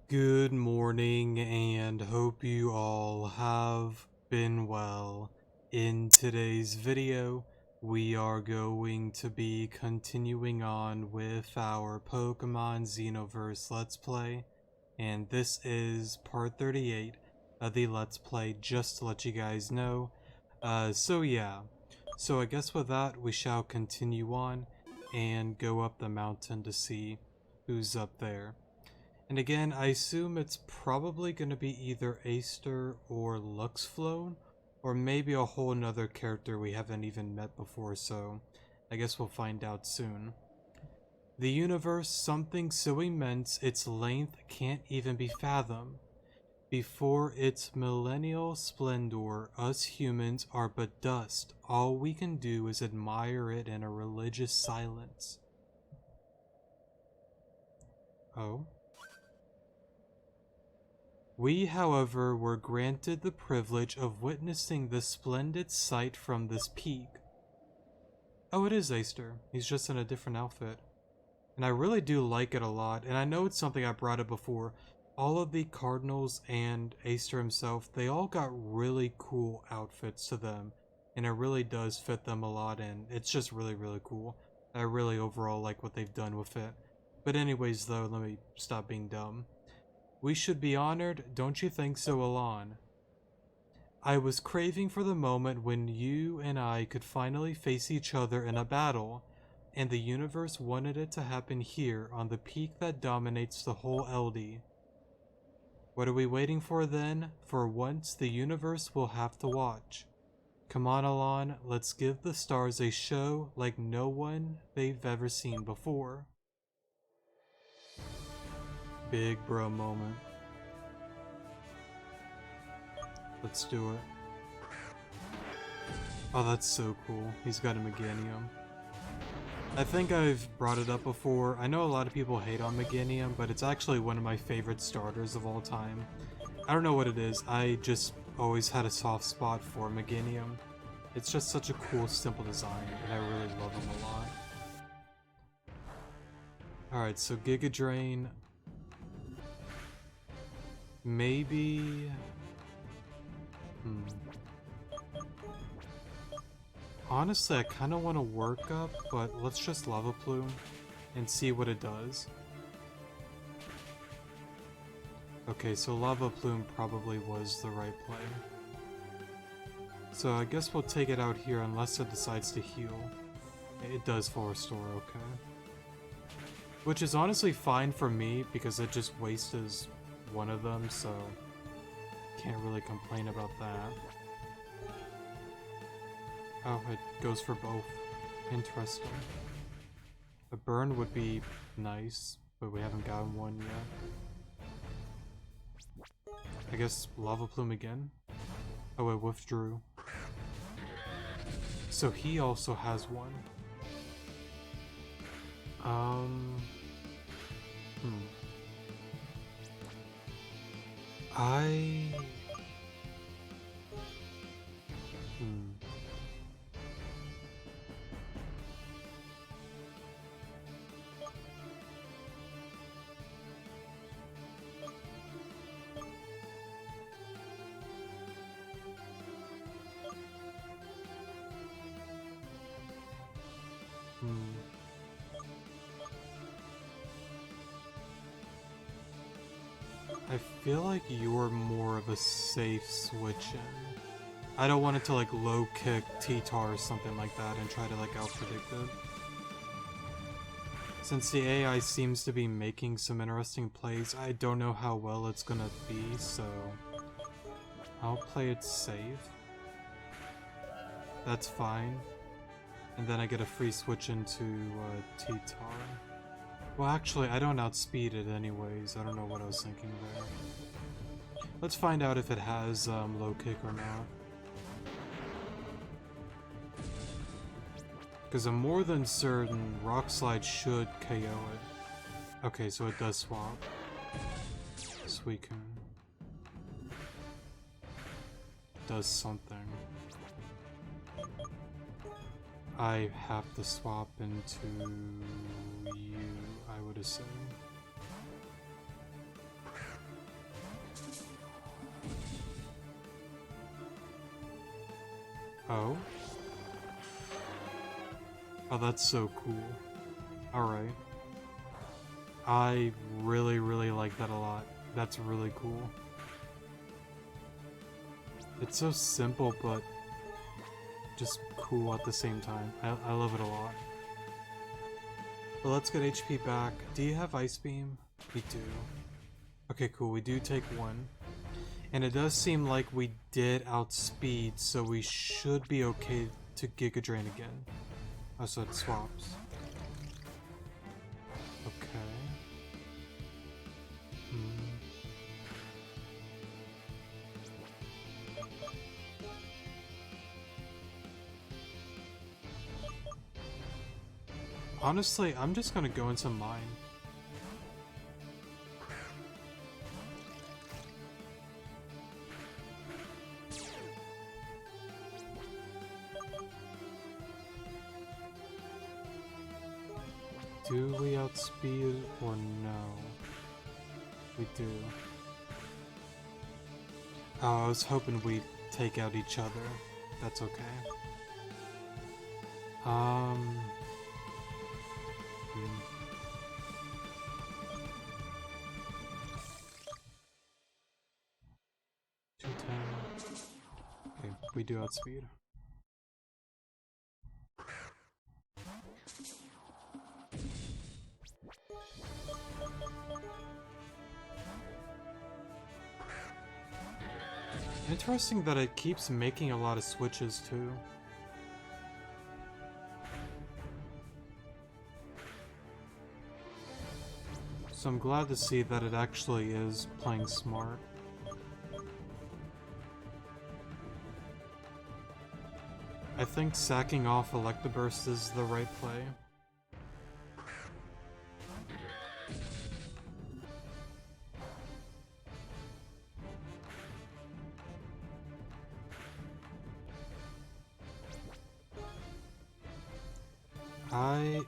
Good morning and hope you all have been well. In today's video, we are going to be continuing on with our Pokemon Xenoverse Let's Play, and this is part 38 of the Let's Play, just to let you guys know. So I guess with that, we shall continue on and go up the mountain to see who's up there. And again, I assume it's probably going to be either Aster or Luxflown, or maybe a whole nother character we haven't even met before, so I guess we'll find out soon. The universe, something so immense its length can't even be fathomed. Before its millennial splendor, us humans are but dust. All we can do is admire it in a religious silence. Oh? We, however, were granted the privilege of witnessing this splendid sight from this peak. Oh, it is Aster. He's just in a different outfit. And I really do like it a lot, and I know it's something I brought up before. All of the Cardinals and Aster himself, they all got really cool outfits to them, and it really does fit them a lot, and it's just really, really cool. I really overall like what they've done with it. But anyways though, let me stop being dumb. We should be honored, don't you think so, Alon? I was craving for the moment when you and I could finally face each other in a battle, and the universe wanted it to happen here on the peak that dominates the whole LD. What are we waiting for then? For once, the universe will have to watch. Come on, Alon, let's give the stars a show like no one they've ever seen before. Big bro moment. Let's do it. Oh, that's so cool. He's got a Meganium. I think I've brought it up before. I know a lot of people hate on Meganium, but it's actually one of my favorite starters of all time. I don't know what it is. I just always had a soft spot for Meganium. It's just such a cool, simple design, and I really love him a lot. Alright, so Giga Drain. Maybe... Honestly, I kind of want to work up, but let's just Lava Plume and see what it does. Okay, so Lava Plume probably was the right play. So I guess we'll take it out here unless it decides to heal. It does full restore, okay. Which is honestly fine for me because it just wastes one of them, so can't really complain about that. Oh, it goes for both. Interesting. A burn would be nice, but we haven't gotten one yet. I guess Lava Plume again? Oh, it withdrew. So he also has one. I feel like you're more of a safe switch-in. I don't want it to like low kick T-Tar or something like that and try to like out-predict it. Since the AI seems to be making some interesting plays, I don't know how well it's gonna be, so I'll play it safe. That's fine. And then I get a free switch into T-Tar. Well, actually, I don't outspeed it anyways. I don't know what I was thinking there. Let's find out if it has low kick or not. Because I'm more than certain Rock Slide should KO it. Okay, so it does swap. Suicune. Does something. I have to swap into you, I would assume. Oh? Oh, that's so cool. Alright. I really, really like that a lot. That's really cool. It's so simple, but just cool at the same time. I love it a lot. But let's get HP back. Do you have Ice Beam? We do. Okay, cool. We do take one. And it does seem like we did outspeed, so we should be okay to Giga Drain again. Oh, so it swaps. Okay. Honestly, I'm just gonna go into mine. Do we outspeed or no? We do. Oh, I was hoping we'd take out each other. That's okay. Hmm. 210. Okay, we do outspeed. Interesting that it keeps making a lot of switches too. So I'm glad to see that it actually is playing smart. I think sacking off Electabuzz is the right play. I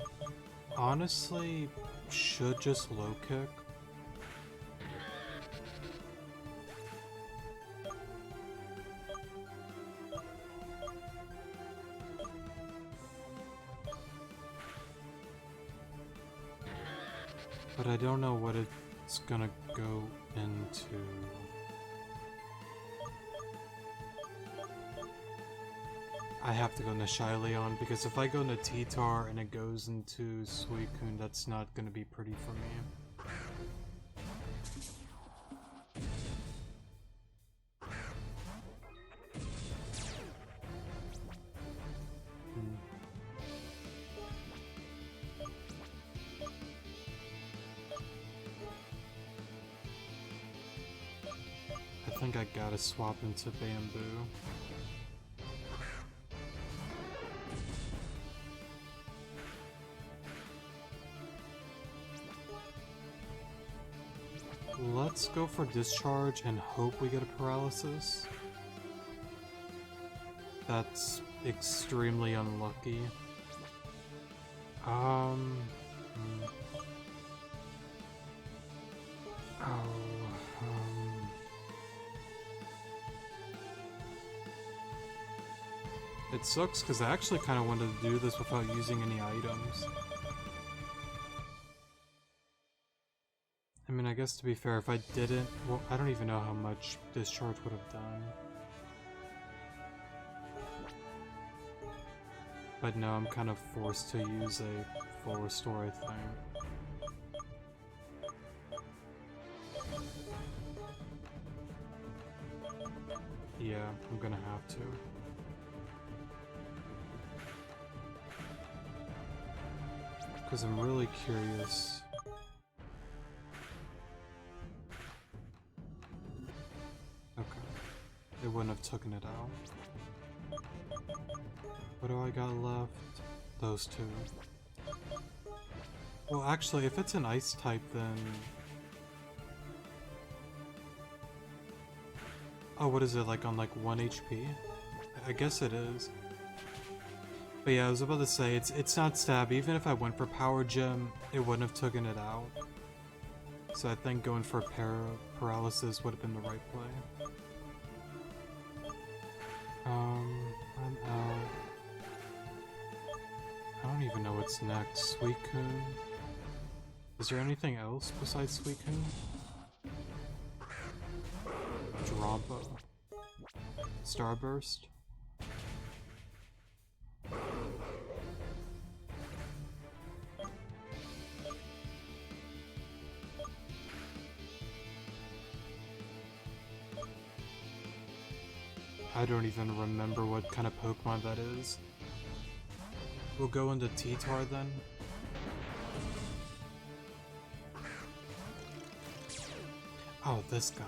honestly should just low kick. But I don't know what it's gonna go into. I have to go into Shyleon because if I go into T-Tar and it goes into Suicune, that's not gonna be pretty for me. I think I gotta swap into Bamboo. Let's go for Discharge and hope we get a Paralysis. That's extremely unlucky. It sucks because I actually kind of wanted to do this without using any items. I mean, I guess to be fair, if I didn't, well, I don't even know how much Discharge would have done. But no, I'm kind of forced to use a full restore, I think. Yeah, I'm gonna have to. Because I'm really curious. Okay. It wouldn't have taken it out. What do I got left? Those two. Well, actually, if it's an ice type, then... Oh, what is it, like on like 1 HP? I guess it is. But yeah, I was about to say, it's not stab. Even if I went for Power Gem, it wouldn't have taken it out. So I think going for Paralysis would have been the right play. I'm out. I don't even know what's next. Suicune? Is there anything else besides Suicune? Drampa. Starburst. I don't even remember what kind of Pokemon that is. We'll go into T-Tar then. Oh, this guy.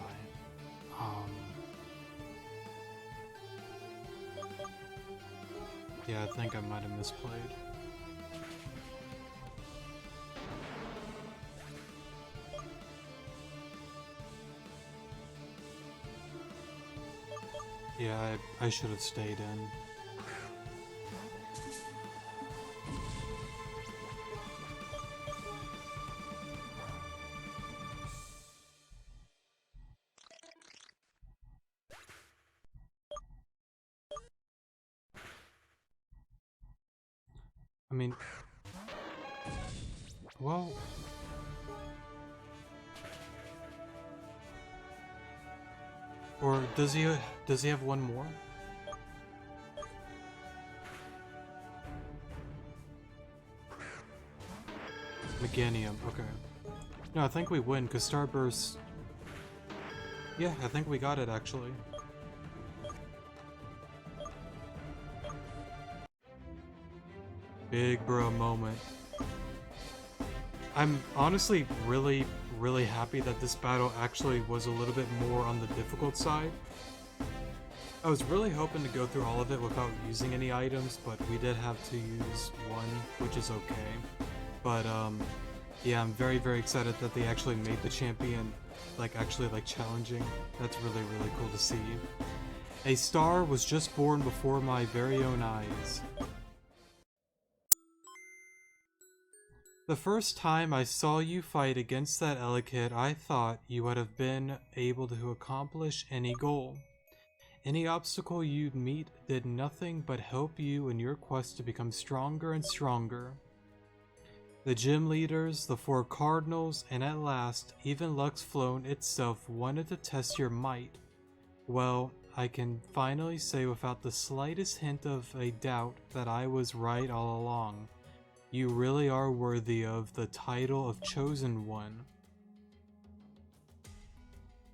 Yeah, I think I might have misplayed. Yeah, I should have stayed in. I mean, well, or does he have one more? Meganium, okay. No, I think we win because Starburst. Yeah, I think we got it actually. Big bro moment. I'm honestly really happy that this battle actually was a little bit more on the difficult side. I was really hoping to go through all of it without using any items, but we did have to use one, which is okay. But yeah, I'm very excited that they actually made the champion actually challenging. That's really cool to see. A star was just born before my very own eyes. The first time I saw you fight against that Elekid, I thought you would have been able to accomplish any goal. Any obstacle you'd meet did nothing but help you in your quest to become stronger and stronger. The gym leaders, the 4 cardinals, and at last, even Lux Flown itself wanted to test your might. Well, I can finally say without the slightest hint of a doubt that I was right all along. You really are worthy of the title of Chosen One.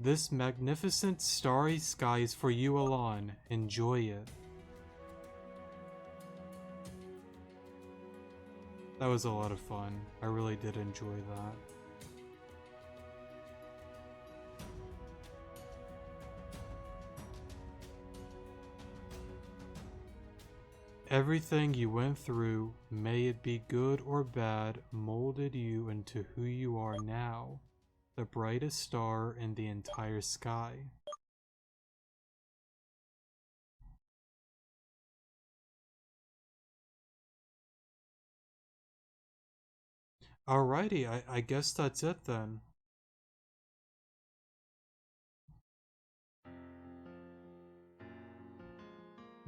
This magnificent starry sky is for you alone. Enjoy it. That was a lot of fun. I really did enjoy that. Everything you went through, may it be good or bad, molded you into who you are now, the brightest star in the entire sky. Alrighty, I guess that's it then.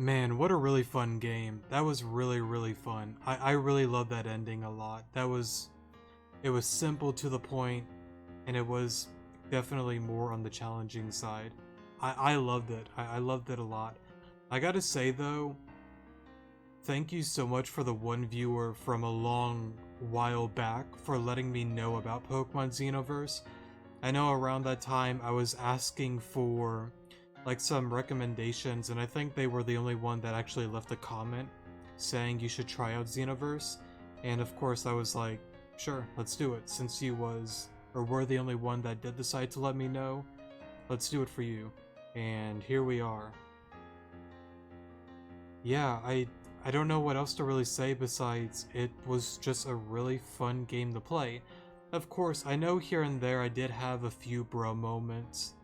Man, what a really fun game. That was really fun. I really love that ending a lot. It was simple to the point, and it was definitely more on the challenging side. I loved it. I loved it a lot. I gotta say though, thank you so much for the one viewer from a long while back for letting me know about Pokemon Xenoverse. I know around that time I was asking for some recommendations, and I think they were the only one that actually left a comment saying you should try out Xenoverse. And of course I was like, sure, let's do it. Since you were the only one that did decide to let me know, let's do it for you. And here we are. Yeah, I don't know what else to really say besides it was just a really fun game to play. Of course, I know here and there I did have a few bro moments.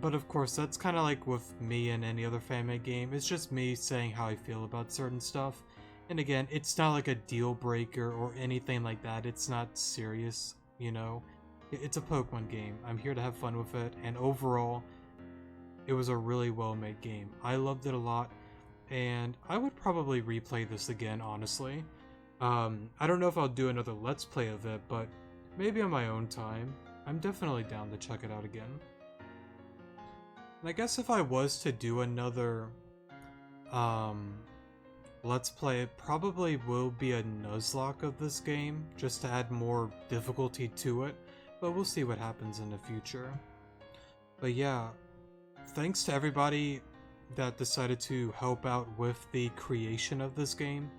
But of course, that's kind of like with me and any other fan-made game. It's just me saying how I feel about certain stuff. And again, it's not like a deal breaker or anything like that. It's not serious, you know? It's a Pokemon game. I'm here to have fun with it. And overall, it was a really well-made game. I loved it a lot. and I would probably replay this again, honestly. I don't know if I'll do another Let's Play of it, but maybe on my own time. I'm definitely down to check it out again. And I guess if I was to do another Let's Play, it probably will be a Nuzlocke of this game, just to add more difficulty to it, but we'll see what happens in the future. But yeah, thanks to everybody that decided to help out with the creation of this game.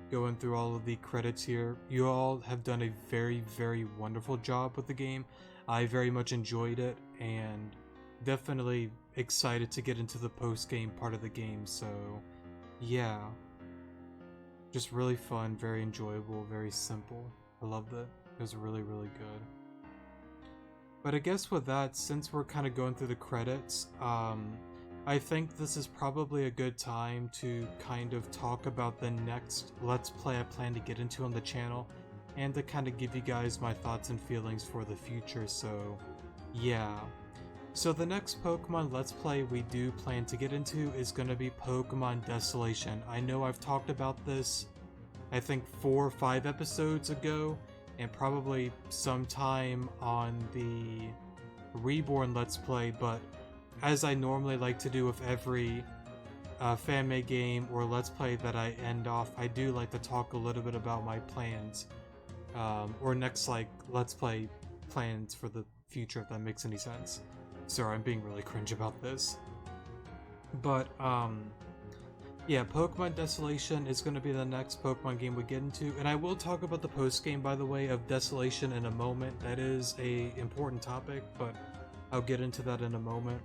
Going through all of the credits here, you all have done a very, very wonderful job with the game. I very much enjoyed it, and definitely excited to get into the post-game part of the game, so yeah. Just really fun, very enjoyable, very simple. I loved it. It was really, really good. But I guess with that, since we're kind of going through the credits, I think this is probably a good time to kind of talk about the next Let's Play I plan to get into on the channel, and to kind of give you guys my thoughts and feelings for the future, so yeah. So the next Pokemon Let's Play we do plan to get into is going to be Pokemon Desolation. I know I've talked about this, I think 4 or 5 episodes ago, and probably sometime on the Reborn Let's Play, but as I normally like to do with every fan-made game or Let's Play that I end off, I do like to talk a little bit about my plans, or next like Let's Play plans for the future, if that makes any sense. Sorry, I'm being really cringe about this. But, yeah, Pokemon Desolation is going to be the next Pokemon game we get into, and I will talk about the post-game, by the way, of Desolation in a moment. That is a important topic, but I'll get into that in a moment.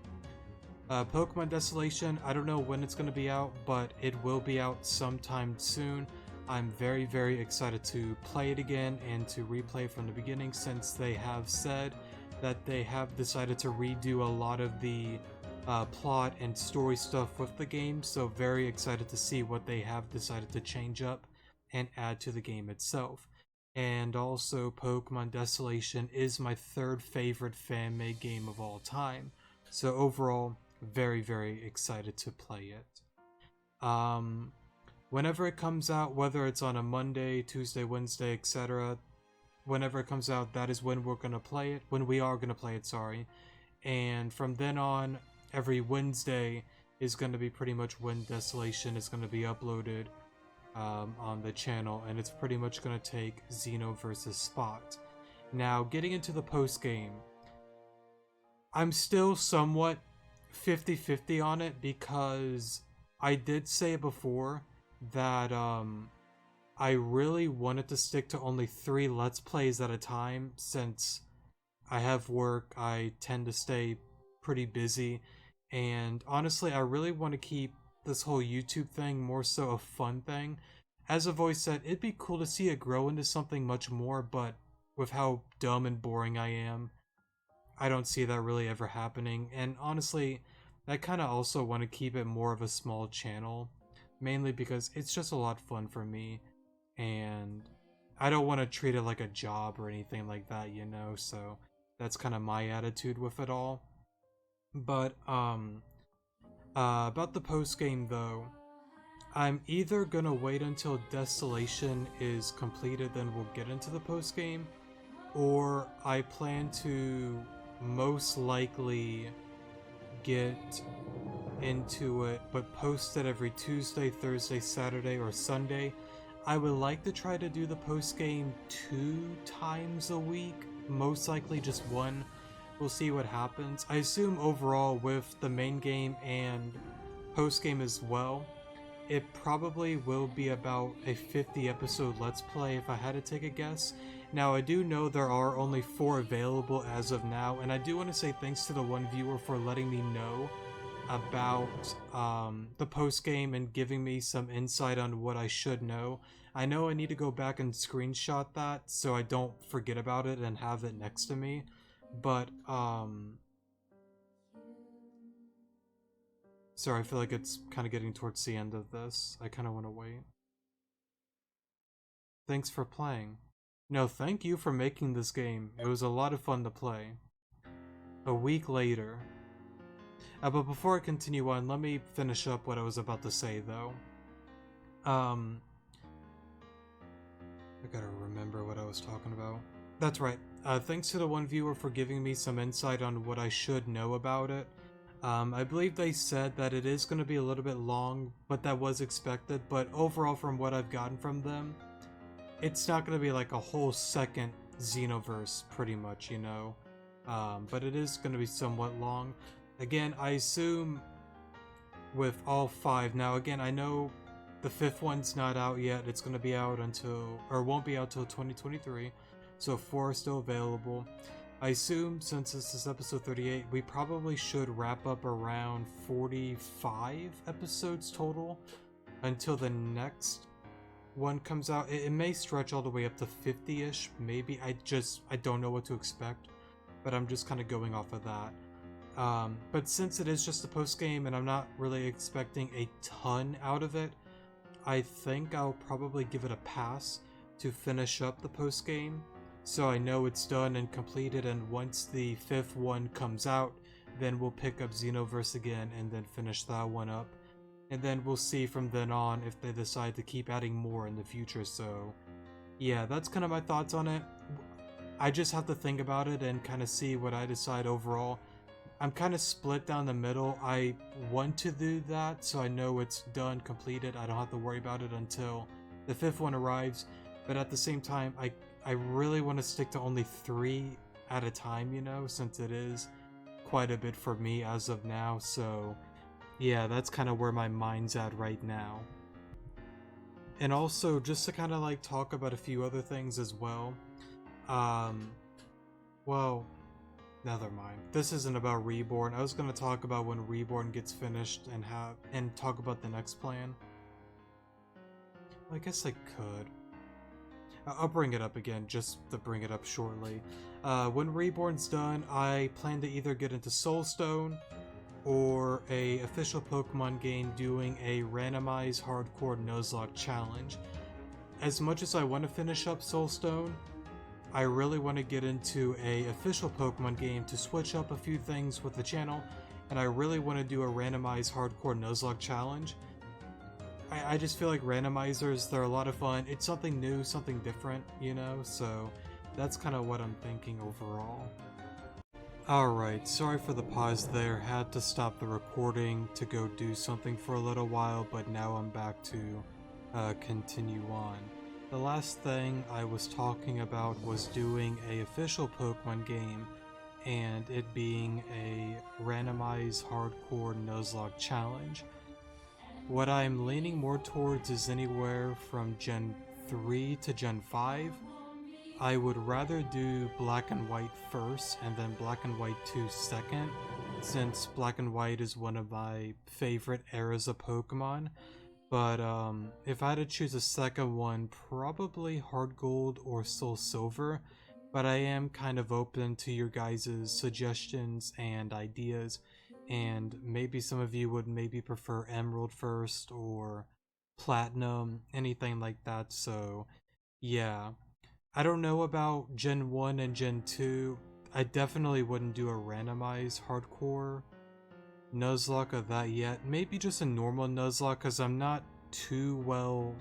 Pokemon Desolation, I don't know when it's going to be out, but it will be out sometime soon. I'm very, very excited to play it again and to replay from the beginning, since they have said that they have decided to redo a lot of the plot and story stuff with the game, so very excited to see what they have decided to change up and add to the game itself. And also, Pokemon Desolation is my 3rd favorite fan-made game of all time, so overall, very, very excited to play it. Whenever it comes out, whether it's on a Monday, Tuesday, Wednesday, etc., whenever it comes out, that is when we're going to play it, when we are going to play it, sorry. And from then on, every Wednesday is going to be pretty much when Desolation is going to be uploaded on the channel, and it's pretty much going to take Xenoverse's spot. Now, getting into the post-game, I'm still somewhat 50-50 on it, because I did say before that I really wanted to stick to only 3 Let's Plays at a time, since I have work, I tend to stay pretty busy, and honestly I really want to keep this whole YouTube thing more so a fun thing. As I've always said, it'd be cool to see it grow into something much more, but with how dumb and boring I am, I don't see that really ever happening, and honestly, I kind of also want to keep it more of a small channel, mainly because it's just a lot of fun for me, and I don't want to treat it like a job or anything like that, you know, so that's kind of my attitude with it all. But, about the post-game though, I'm either gonna wait until Desolation is completed, then we'll get into the post-game, or I plan to most likely get into it, but post it every Tuesday, Thursday, Saturday, or Sunday. I would like to try to do the post-game 2 times a week, most likely just 1. We'll see what happens. I assume overall with the main game and post-game as well, it probably will be about a 50 episode Let's Play if I had to take a guess. Now, I do know there are only 4 available as of now, and I do want to say thanks to the one viewer for letting me know about the post-game and giving me some insight on what I should know. I know I need to go back and screenshot that so I don't forget about it and have it next to me, but sorry, I feel like it's kind of getting towards the end of this. I kind of want to wait. Thanks for playing. No, thank you for making this game. It was a lot of fun to play. A week later. But before I continue on, let me finish up what I was about to say, though. I gotta remember what I was talking about. That's right. Thanks to the one viewer for giving me some insight on what I should know about it. I believe they said that it is going to be a little bit long, but that was expected. But overall, from what I've gotten from them, it's not going to be like a whole second Xenoverse, pretty much, you know. But it is going to be somewhat long. Again, I assume with all 5. Now, again, I know the 5th one's not out yet. It's going to be out until, or won't be out till 2023. So 4 are still available. I assume since this is episode 38, we probably should wrap up around 45 episodes total until the next one comes out. It may stretch all the way up to 50-ish, maybe. I don't know what to expect, but I'm just kind of going off of that. But since it is just a post-game and I'm not really expecting a ton out of it, I think I'll probably give it a pass to finish up the post-game, so I know it's done and completed, and once the 5th one comes out, then we'll pick up Xenoverse again and then finish that one up. And then we'll see from then on if they decide to keep adding more in the future. So yeah, that's kind of my thoughts on it. I just have to think about it and kind of see what I decide overall. I'm kind of split down the middle. I want to do that so I know it's done, completed. I don't have to worry about it until the 5th one arrives. But at the same time, I really want to stick to only 3 at a time, you know, since it is quite a bit for me as of now. So yeah, that's kind of where my mind's at right now. And also, just to kind of like talk about a few other things as well. Well, never mind. This isn't about Reborn. I was going to talk about when Reborn gets finished and talk about the next plan. I guess I could. I'll bring it up again, just to bring it up shortly. When Reborn's done, I plan to either get into Soulstone or a official Pokemon game doing a randomized hardcore Nuzlocke challenge. As much as I want to finish up Soulstone, I really want to get into a official Pokemon game to switch up a few things with the channel, and I really want to do a randomized hardcore Nuzlocke challenge. I just feel like randomizers, they're a lot of fun. It's something new, something different, you know, so that's kind of what I'm thinking overall. Alright, sorry for the pause there. Had to stop the recording to go do something for a little while, but now I'm back to continue on. The last thing I was talking about was doing a official Pokemon game and it being a randomized hardcore Nuzlocke challenge. What I'm leaning more towards is anywhere from Gen 3 to Gen 5. I would rather do Black and White first and then Black and White 2 second, since Black and White is one of my favorite eras of Pokemon. But if I had to choose a second one, probably Heart Gold or Soul Silver. But I am kind of open to your guys' suggestions and ideas. And maybe some of you would maybe prefer Emerald first or Platinum, anything like that. So yeah, I don't know about Gen 1 and Gen 2. I definitely wouldn't do a randomized hardcore Nuzlocke of that yet. Maybe just a normal Nuzlocke, because I'm not too well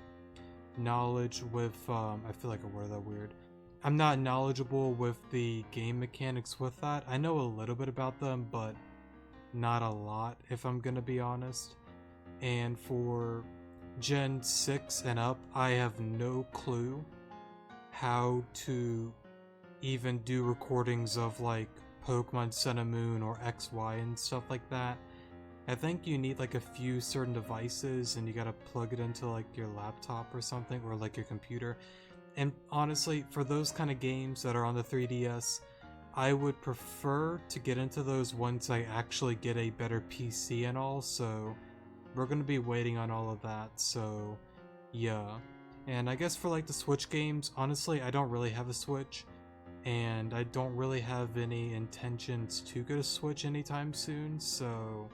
knowledge with, I feel like I word that weird. I'm not knowledgeable with the game mechanics with that. I know a little bit about them, but not a lot, if I'm gonna be honest. And for Gen 6 and up, I have no clue how to even do recordings of like Pokemon Sun and Moon or XY and stuff like that. I think you need like a few certain devices and you gotta plug it into like your laptop or something, or like your computer. And honestly, for those kind of games that are on the 3DS, I would prefer to get into those once I actually get a better PC and all, so we're gonna be waiting on all of that, so yeah. And I guess for like the Switch games, honestly, I don't really have a Switch, and I don't really have any intentions to get a Switch anytime soon, so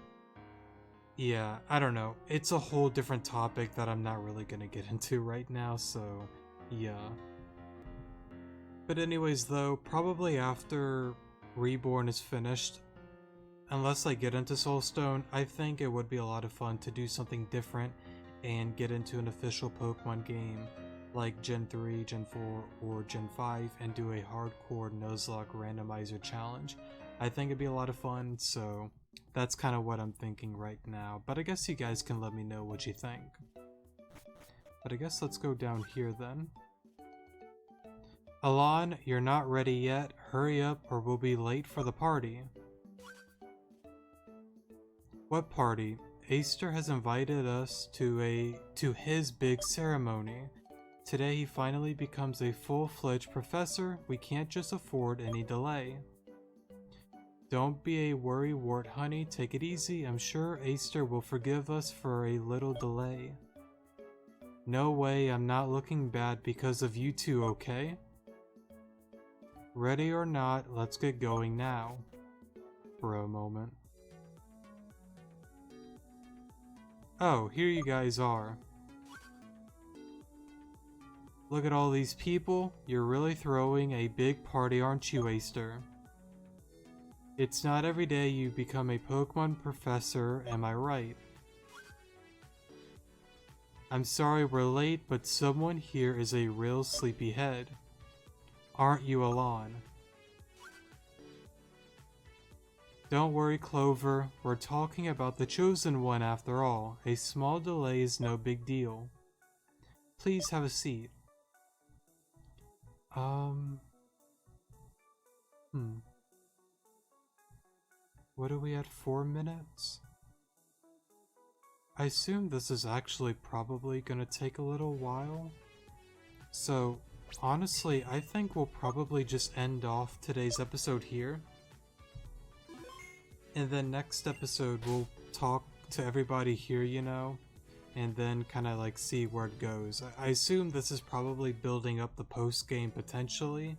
yeah, I don't know. It's a whole different topic that I'm not really gonna get into right now, so yeah. But anyways though, probably after Reborn is finished, unless I get into Soulstone, I think it would be a lot of fun to do something different and get into an official Pokemon game like Gen 3, Gen 4, or Gen 5 and do a hardcore Nuzlocke randomizer challenge. I think it'd be a lot of fun, so that's kind of what I'm thinking right now, but I guess you guys can let me know what you think. But I guess let's go down here then. Alon, you're not ready yet. Hurry up or we'll be late for the party. What party? Aster has invited us to his big ceremony. Today he finally becomes a full-fledged professor. We can't just afford any delay. Don't be a worrywart, honey. Take it easy. I'm sure Aster will forgive us for a little delay. No way, I'm not looking bad because of you two, okay? Ready or not, let's get going now. For a moment. Oh, here you guys are. Look at all these people. You're really throwing a big party, aren't you, Aster? It's not every day you become a Pokemon professor, am I right? I'm sorry we're late, but someone here is a real sleepyhead. Aren't you, Alon? Don't worry, Clover. We're talking about the Chosen One after all. A small delay is no big deal. Please have a seat. What are we at, 4 minutes? I assume this is actually probably gonna take a little while. So, honestly, I think we'll probably just end off today's episode here. And then next episode we'll talk to everybody here, you know, and then kind of like see where it goes. I assume this is probably building up the post-game potentially.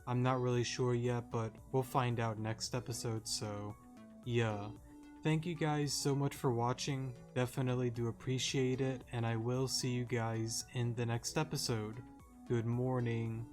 I'm not really sure yet, but we'll find out next episode, so yeah. Thank you guys so much for watching, definitely do appreciate it, and I will see you guys in the next episode. Good morning.